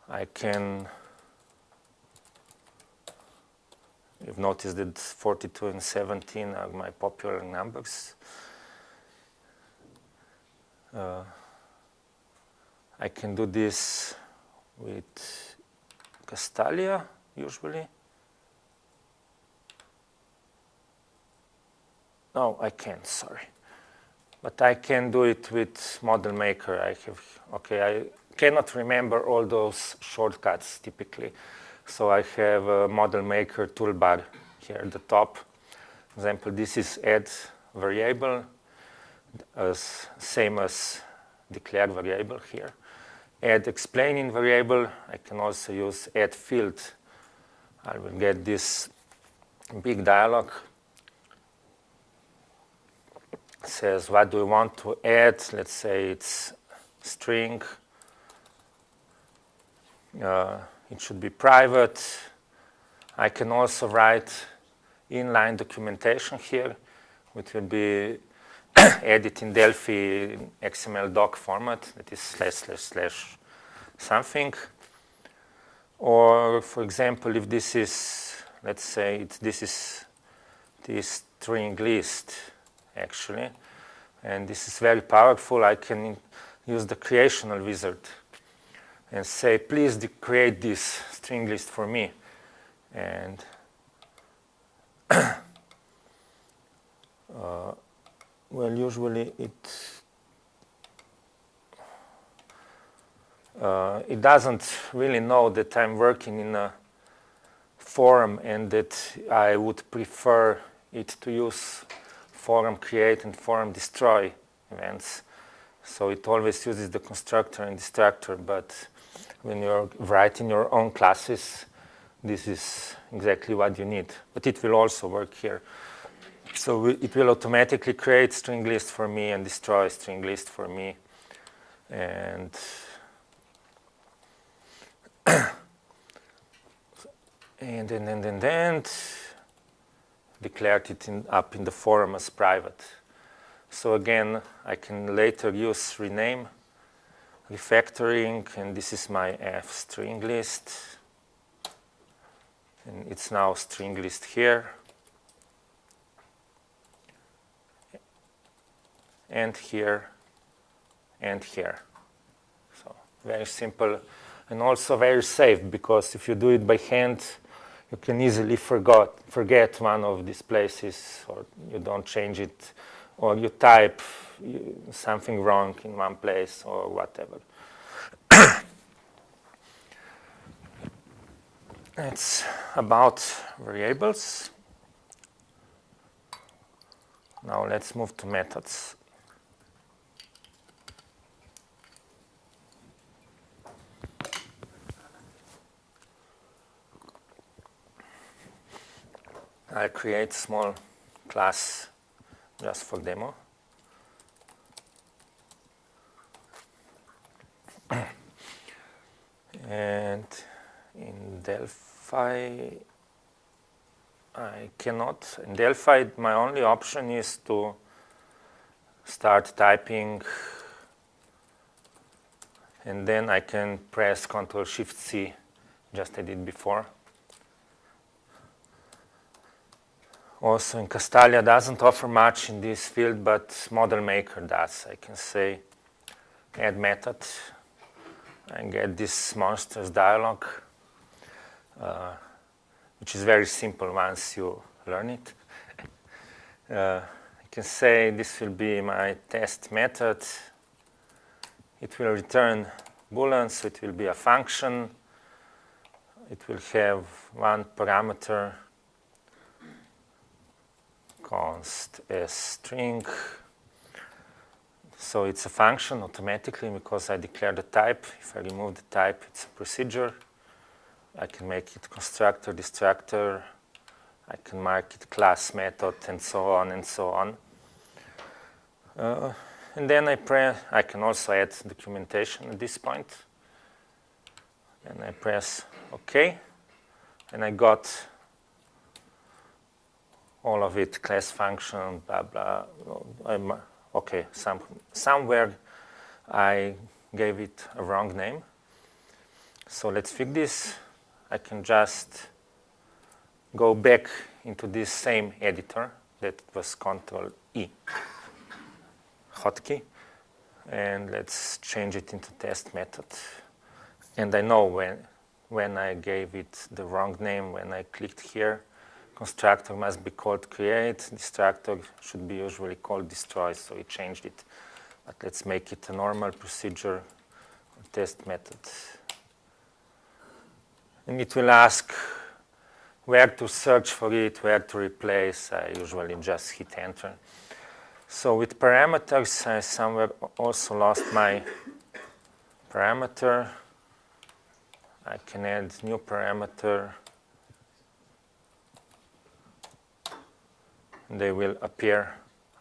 I can, you've noticed that 42 and 17 are my popular numbers. I can do this with Castalia, usually. No, I can't, sorry. But I can do it with Model Maker. I cannot remember all those shortcuts typically. So I have a Model Maker toolbar here at the top. For example, this is add variable, same as declare variable here. Add explaining variable. I can also use add field. I will get this big dialog. It says, what do we want to add? Let's say it's string. It should be private. I can also write inline documentation here, which will be added in Delphi in XML doc format, that is / something. Or, for example, if this is, let's say this is this string list, actually, and this is very powerful, I can use the creational wizard and say, please create this string list for me. And well, usually it doesn't really know that I'm working in a forum and that I would prefer it to use forum create and forum destroy events. So it always uses the constructor and destructor, but when you're writing your own classes, this is exactly what you need. But it will also work here. So it will automatically create string list for me and destroy string list for me. And and declared it up in the forum as private. So again, I can later use rename, refactoring, and this is my f string list. And it's now string list here. And here, and here. So very simple and also very safe, because if you do it by hand, you can easily forget one of these places, or you don't change it, or you type something wrong in one place or whatever. It's about variables. Now let's move to methods. I'll create a small class just for demo. And in Delphi, I cannot. In Delphi, my only option is to start typing, and then I can press Ctrl-Shift-C, just as I did before. Also, in Castalia doesn't offer much in this field, but Model Maker does. I can say add method and get this monsters dialog, which is very simple once you learn it. I can say this will be my test method. It will return booleans, so it will be a function. It will have one parameter, const as string. So it's a function automatically because I declare the type. If I remove the type, it's a procedure. I can make it constructor, destructor. I can mark it class, method, and so on and so on. And then I can also add documentation at this point. And I press OK. And I got all of it, class function, blah, blah. Okay, somewhere I gave it a wrong name. So let's fix this. I can just go back into this same editor that was Control E hotkey, and let's change it into test method. And I know when I gave it the wrong name, when I clicked here, constructor must be called create, destructor should be usually called destroy, so we changed it. But let's make it a normal procedure, test method. And it will ask where to search for it, where to replace. I usually just hit enter. So with parameters, I somewhere also lost my parameter. I can add new parameter. They will appear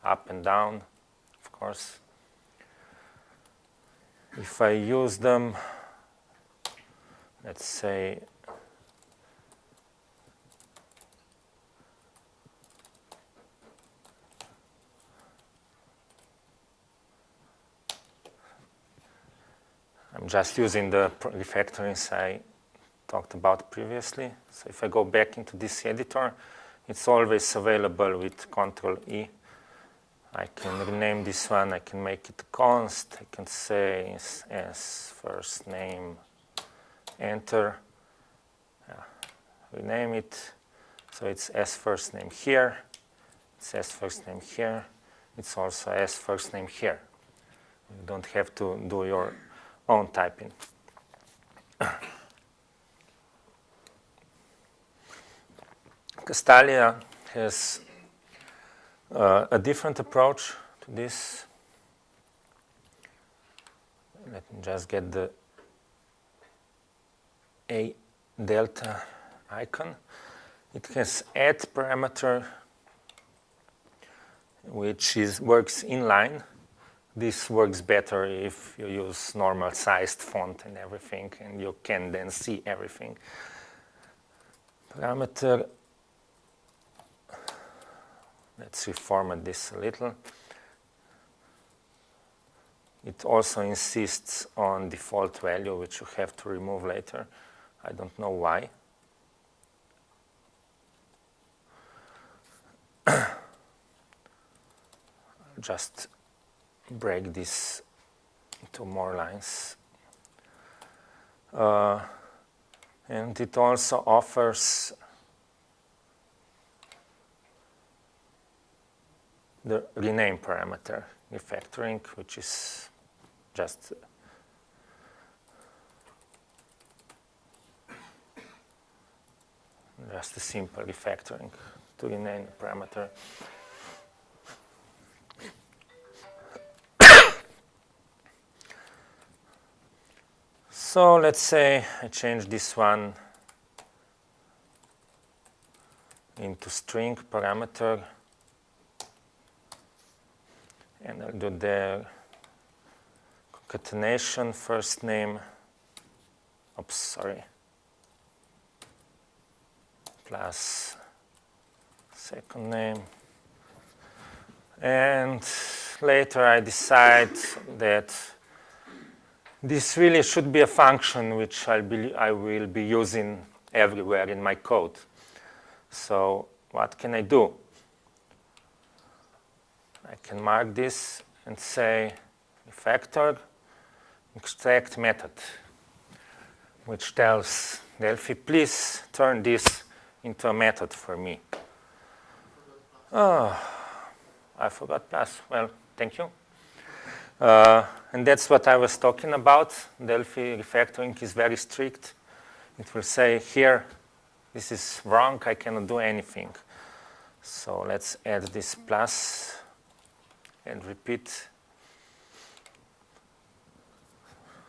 up and down, of course. If I use them, let's say, I'm just using the refactorings I talked about previously. So if I go back into this editor, it's always available with Control E. I can rename this one. I can make it const. I can say as first name, enter. Rename it. So it's as first name here. It's as first name here. It's also as first name here. You don't have to do your own typing. Castalia has a different approach to this. Let me just get the A delta icon. It has add parameter, which works inline. This works better if you use normal sized font and everything, and you can then see everything. Parameter, let's reformat this a little. It also insists on default value, which you have to remove later. I don't know why. I'll just break this into more lines. And it also offers the rename parameter, refactoring, which is just a simple refactoring to rename the parameter. So let's say I change this one into string parameter, and I'll do the concatenation first name, plus second name. And later I decide that this really should be a function which I will be using everywhere in my code. So what can I do? I can mark this and say refactor extract method, which tells Delphi, please turn this into a method for me. Oh, I forgot plus. Well, thank you. And that's what I was talking about. Delphi refactoring is very strict. It will say here, this is wrong, I cannot do anything. So let's add this plus and repeat.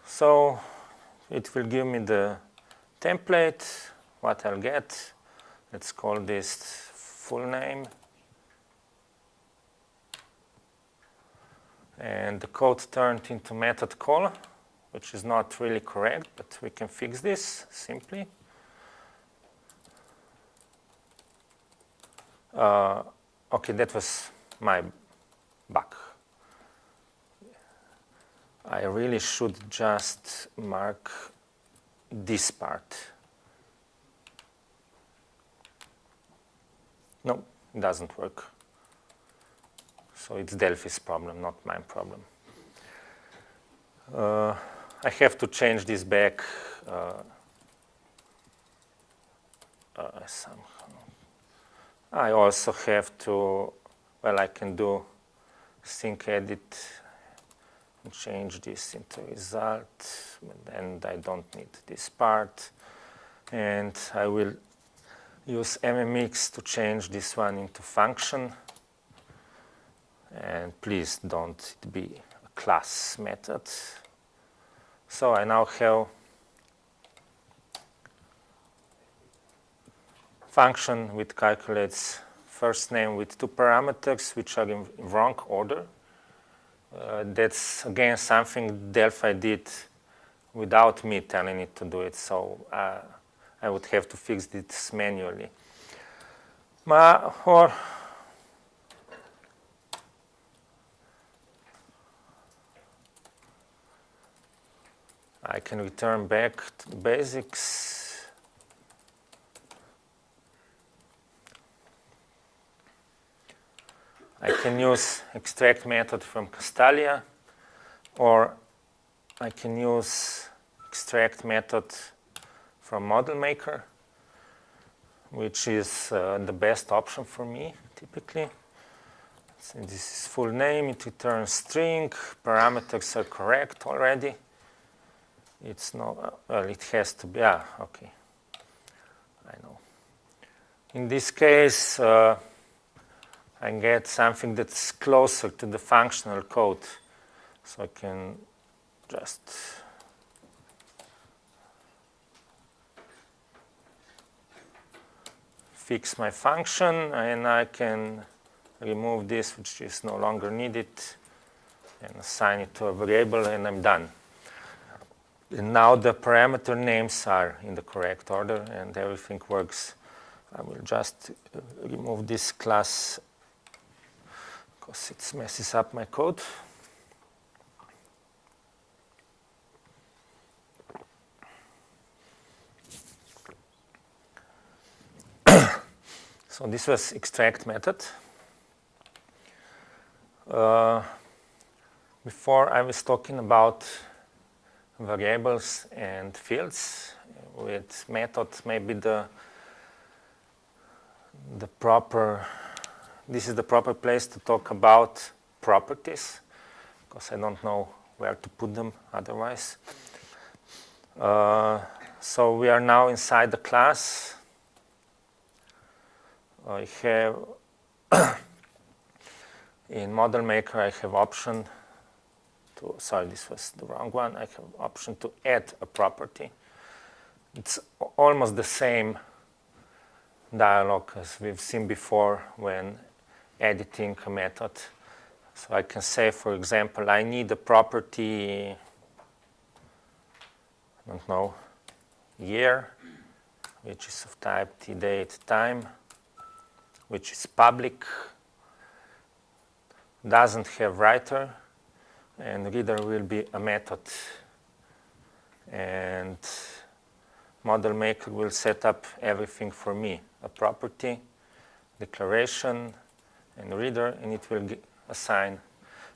So it will give me the template, what I'll get. Let's call this full name. And the code turned into method call, which is not really correct, but we can fix this simply. Okay, that was my bug. I really should just mark this part. No, it doesn't work. So it's Delphi's problem, not my problem. I have to change this back somehow. I also have to, well, I can do sync edit and change this into result, and I don't need this part. And I will use mmx to change this one into function. And please don't be a class method. So I now have function which calculates first name with 2 parameters which are in wrong order. That's again something Delphi did without me telling it to do it, so I would have to fix this manually. Or I can return back to the basics. I can use extract method from Castalia, or I can use extract method from model maker, which is the best option for me typically. So this is full name, it returns string, parameters are correct already. It's no, well, it has to be, okay, I know. In this case, I get something that's closer to the functional code. So I can just fix my function, and I can remove this, which is no longer needed, and assign it to a variable, and I'm done. And now the parameter names are in the correct order, and everything works. I will just remove this class because it messes up my code. So this was extract method. Before I was talking about variables and fields. With method, maybe this is the proper place to talk about properties, because I don't know where to put them otherwise. So we are now inside the class. I have in model maker I have option to, sorry, this was the wrong one. I have option to add a property. It's almost the same dialog as we've seen before when editing a method. So I can say, for example, I need a property, I don't know, year, which is of type tDate time, which is public, doesn't have writer, and reader will be a method. And model maker will set up everything for me, a property, declaration, and reader, and it will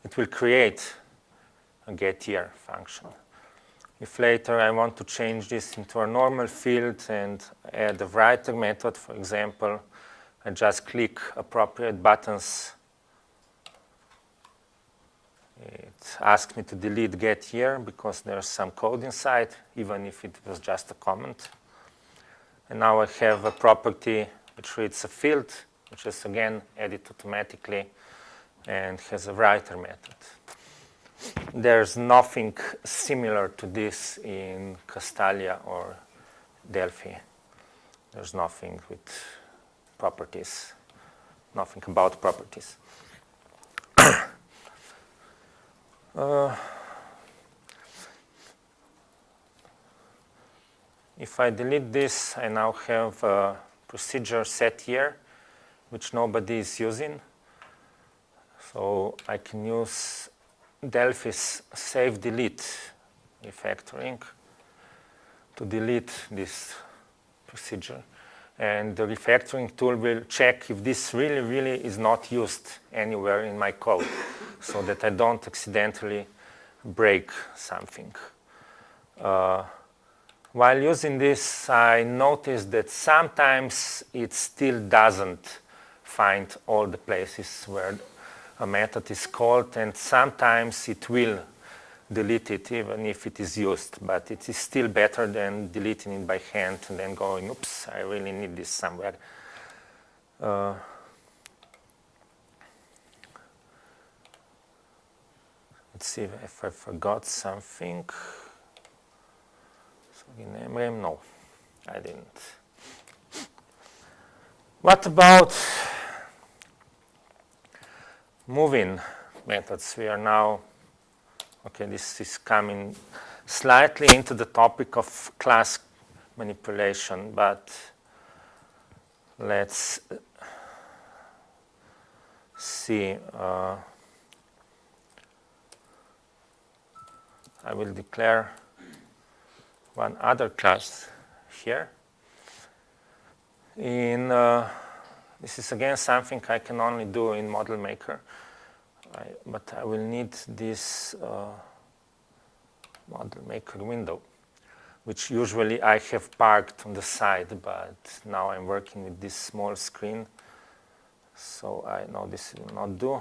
it will create a getYear function. If later I want to change this into a normal field and add a writer method, for example, I just click appropriate buttons. It asks me to delete getYear because there's some code inside, even if it was just a comment. And now I have a property which reads a field, which is again added automatically and has a writer method. There's nothing similar to this in Castalia or Delphi. There's nothing with properties, nothing about properties. If I delete this, I now have a procedure setYear, which nobody is using. So I can use Delphi's save delete refactoring to delete this procedure. And the refactoring tool will check if this really is not used anywhere in my code, so that I don't accidentally break something. While using this, I noticed that sometimes it still doesn't find all the places where a method is called, and sometimes it will delete it even if it is used, but it is still better than deleting it by hand and then going, oops, I really need this somewhere. Let's see if I forgot something. No, I didn't. What about moving methods? We are now, okay, this is coming slightly into the topic of class manipulation, but let's see. I will declare one other class here. This is again something I can only do in Model Maker, but I will need this Model Maker window, which usually I have parked on the side, but now I'm working with this small screen, so I know this will not do.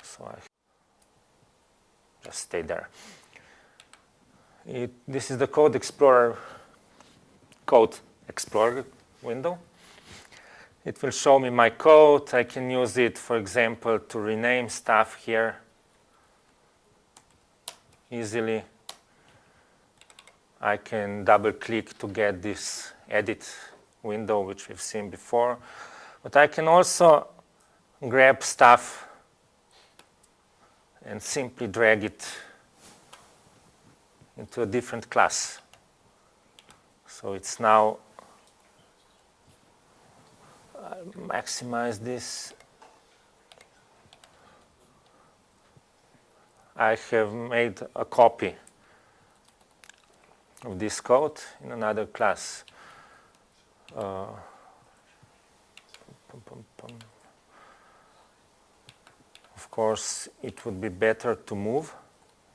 So I just stay there. This is the Code Explorer window. It will show me my code. I can use it, for example, to rename stuff here easily. I can double-click to get this edit window, which we've seen before. But I can also grab stuff and simply drag it into a different class. So it's now, I'll maximize this. I have made a copy of this code in another class. Of course, it would be better to move,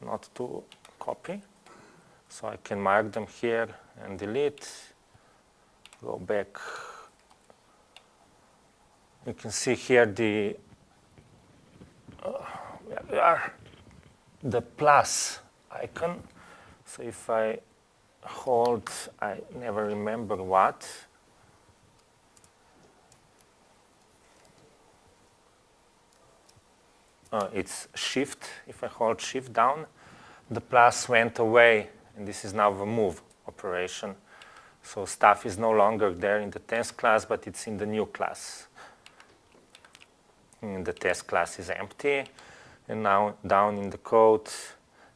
not to copy. So I can mark them here and delete, go back. You can see here the plus icon. So if I hold, I never remember what. It's Shift. If I hold Shift down, the plus went away. And this is now the move operation. So stuff is no longer there in the test class, but it's in the new class. And the test class is empty. And now down in the code,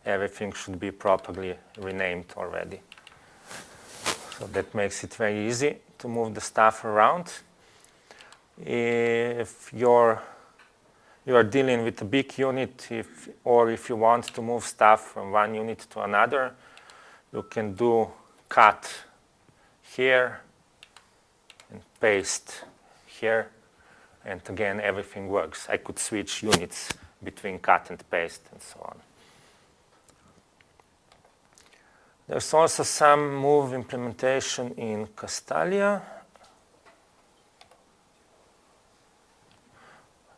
everything should be properly renamed already. So that makes it very easy to move the stuff around. If you are dealing with a big unit, or if you want to move stuff from one unit to another, you can do cut here and paste here, and again everything works. I could switch units between cut and paste and so on. There's also some move implementation in Castalia.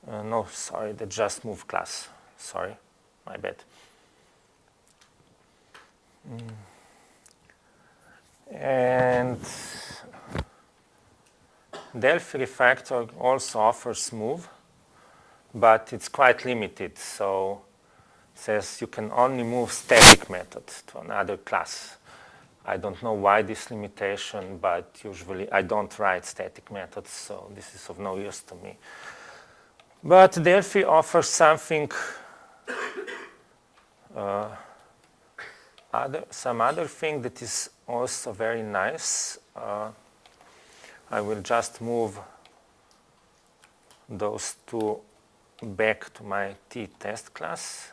No, sorry, the just move class. Sorry, my bad. And Delphi Refactoring also offers move, but it's quite limited. So it says you can only move static methods to another class. I don't know why this limitation, but usually I don't write static methods, so this is of no use to me. But Delphi offers something, some other thing that is also very nice. I will just move those two back to my t-test class.